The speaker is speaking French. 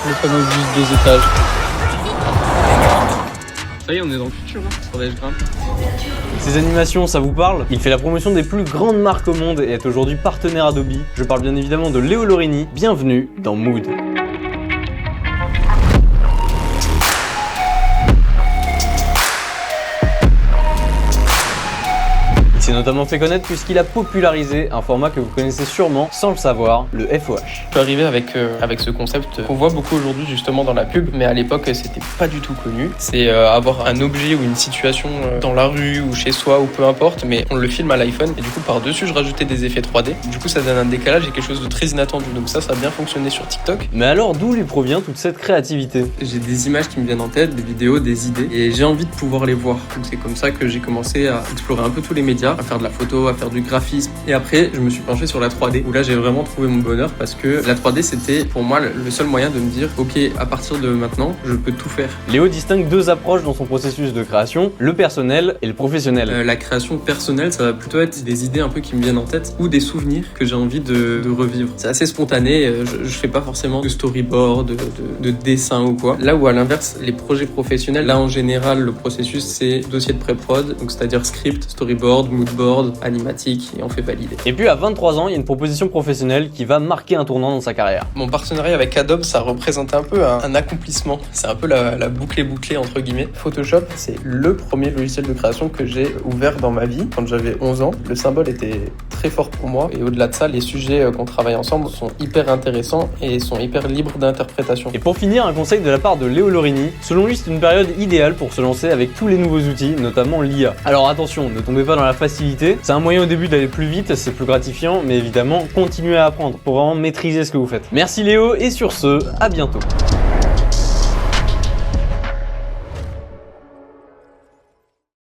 Le fameux bus 2 étages. Ça y est, on est dans le futur, hein. Faudrait que je grimpe. Ces animations, ça vous parle? Il fait la promotion des plus grandes marques au monde et est aujourd'hui partenaire Adobe. Je parle bien évidemment de Léo Lorini. Bienvenue dans Mood. Il s'est notamment fait connaître puisqu'il a popularisé un format que vous connaissez sûrement sans le savoir, le FOH. Je suis arrivé avec ce concept qu'on voit beaucoup aujourd'hui justement dans la pub, mais à l'époque c'était pas du tout connu. C'est avoir un objet ou une situation dans la rue ou chez soi ou peu importe, mais on le filme à l'iPhone et du coup par-dessus je rajoutais des effets 3D. Du coup ça donne un décalage et quelque chose de très inattendu, donc ça a bien fonctionné sur TikTok. Mais alors d'où lui provient toute cette créativité? J'ai des images qui me viennent en tête, des vidéos, des idées et j'ai envie de pouvoir les voir. Donc c'est comme ça que j'ai commencé à explorer un peu tous les médias, à faire de la photo, à faire du graphisme. Et après, je me suis penché sur la 3D, où là, j'ai vraiment trouvé mon bonheur parce que la 3D, c'était pour moi le seul moyen de me dire, ok, à partir de maintenant, je peux tout faire. Léo distingue deux approches dans son processus de création, le personnel et le professionnel. La création personnelle, ça va plutôt être des idées un peu qui me viennent en tête ou des souvenirs que j'ai envie de revivre. C'est assez spontané, je fais pas forcément de storyboard, de dessin ou quoi. Là où à l'inverse, les projets professionnels, là en général, le processus, c'est dossier de pré-prod, donc c'est-à-dire script, storyboard, moodboard, animatique et on fait valider. Et puis à 23 ans, il y a une proposition professionnelle qui va marquer un tournant dans sa carrière. Mon partenariat avec Adobe, ça représente un peu un accomplissement. C'est un peu la boucle est bouclée entre guillemets. Photoshop, c'est le premier logiciel de création que j'ai ouvert dans ma vie quand j'avais 11 ans. Le symbole était très fort pour moi et au-delà de ça, les sujets qu'on travaille ensemble sont hyper intéressants et sont hyper libres d'interprétation. Et pour finir, un conseil de la part de Léo Lorini. Selon lui, c'est une période idéale pour se lancer avec tous les nouveaux outils, notamment l'IA. Alors attention, ne tombez pas dans la facilité. C'est un moyen au début d'aller plus vite, c'est plus gratifiant, mais évidemment, continuez à apprendre pour vraiment maîtriser ce que vous faites. Merci Léo, et sur ce, à bientôt.